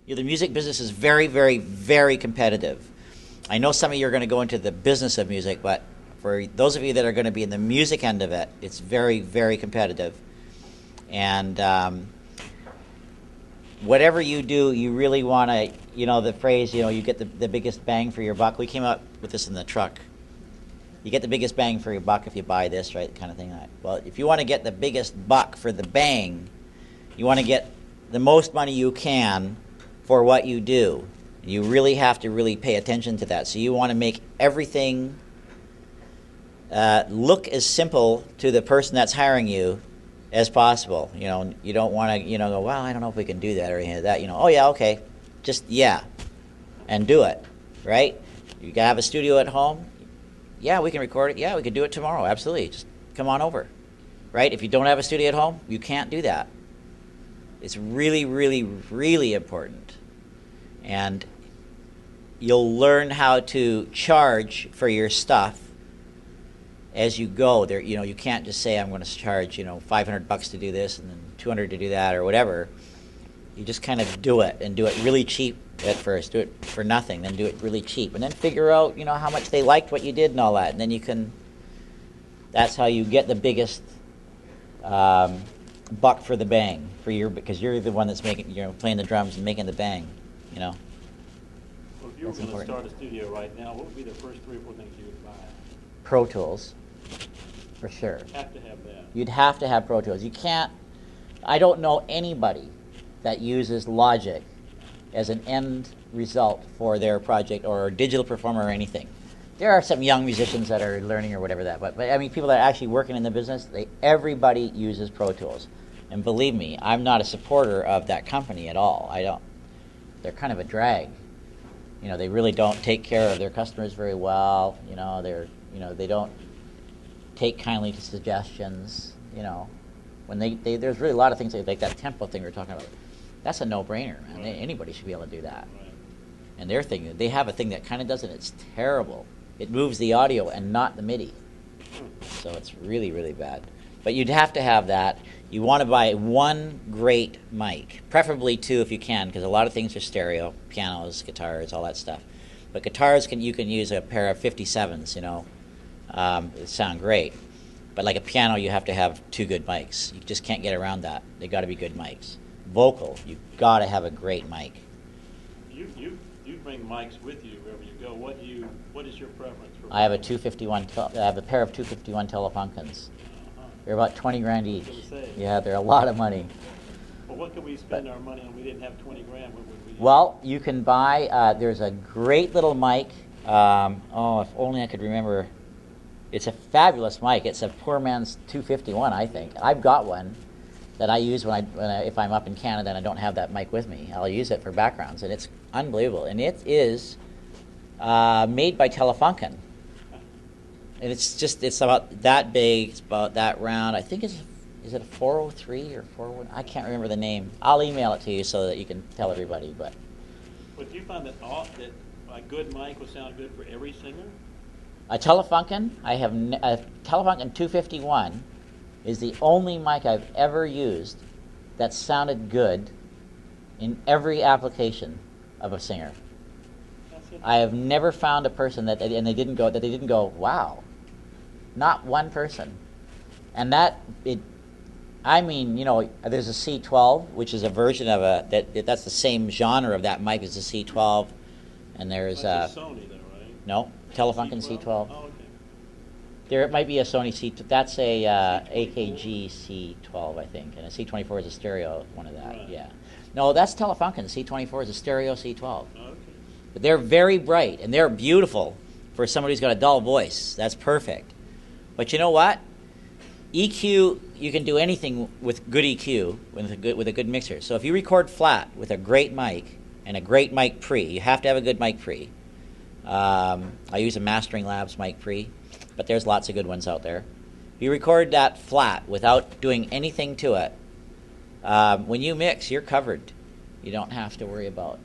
The music business is very, very, very competitive. I know some of you are going to go into the business of music, but for those of you that are going to be in the music end of it, it's very, very competitive. And whatever you do, you really want to, the phrase, you get the biggest bang for your buck. We came up with this in the truck. You get the biggest bang for your buck if you buy this, right, kind of thing. Well, if you want to get the biggest buck for the bang, you want to get the most money you can for what you do. You really have to really pay attention to that. So you want to make everything look as simple to the person that's hiring you as possible. You don't want to, go, well, I don't know if we can do that or anything like that. Oh yeah, okay, just and do it, right? You gotta have a studio at home. Yeah, we can record it. Yeah, we can do it tomorrow. Absolutely, just come on over, right? If you don't have a studio at home, you can't do that. It's really, really, really important, and you'll learn how to charge for your stuff as you go. There, you can't just say I'm going to charge, $500 to do this and then $200 to do that or whatever. You just kind of do it and do it really cheap at first. Do it for nothing, then do it really cheap, and then figure out, how much they liked what you did and all that, and then you can. That's how you get the biggest buck for the bang because you're the one that's playing the drums and making the bang. Well, if you were going to start a studio right now, what would be the first 3 or 4 things you would buy? Pro Tools, for sure. You'd have to have that. You'd have to have Pro Tools. You can't. I don't know anybody that uses Logic as an end result for their project or a digital performer or anything. There are some young musicians that are learning or whatever that, but I mean people that are actually working in the business, everybody uses Pro Tools. And believe me, I'm not a supporter of that company at all. I don't. They're kind of a drag. They really don't take care of their customers very well. They don't take kindly to suggestions. When there's really a lot of things like that tempo thing we were talking about. That's a no-brainer, man. Right. Anybody should be able to do that. Right. And they have a thing that kind of does it. It's terrible. It moves the audio and not the MIDI. So it's really, really bad. But you'd have to have that. You want to buy one great mic, preferably 2 if you can, because a lot of things are stereo, pianos, guitars, all that stuff. But guitars, you can use a pair of 57s, it sound great. But like a piano, you have to have 2 good mics. You just can't get around that. They got to be good mics. Vocal, you've got to have a great mic. You bring mics with you wherever you go. What is your preference for? I have a 251. I have a pair of 251 Telefunkens. They're about 20 grand each. Yeah, they're a lot of money. Well, what could we spend our money on? We didn't have 20 grand. What would we do? Well, you can buy. There's a great little mic. If only I could remember. It's a fabulous mic. It's a poor man's 251, I think. I've got one that I use if I'm up in Canada and I don't have that mic with me. I'll use it for backgrounds, and it's unbelievable. And it is made by Telefunken, and it's about that big. It's about that round. I think is it a 403 or 401? I can't remember the name. I'll email it to you so that you can tell everybody. But do you find that a good mic will sound good for every singer? A Telefunken, I have a Telefunken 251 is the only mic I've ever used that sounded good in every application of a singer. I have never found a person that they didn't go, wow. Not one person. And there's a C12, which is a version of that's the same genre of that mic as the C12, and there's That's a Sony though, right? No, Telefunken C12. Oh, okay. There might be a Sony C12. That's a AKG C12, I think, and a C24 is a stereo one of that. Right. Yeah. No, that's Telefunken. C24 is a stereo C12. Oh, okay. But they're very bright and they're beautiful for somebody who's got a dull voice. That's perfect. But you know what? EQ, you can do anything with good EQ with a good mixer. So if you record flat with a great mic and a great mic pre, you have to have a good mic pre. I use a Mastering Labs mic pre, but there's lots of good ones out there. If you record that flat without doing anything to it, when you mix, you're covered. You don't have to worry about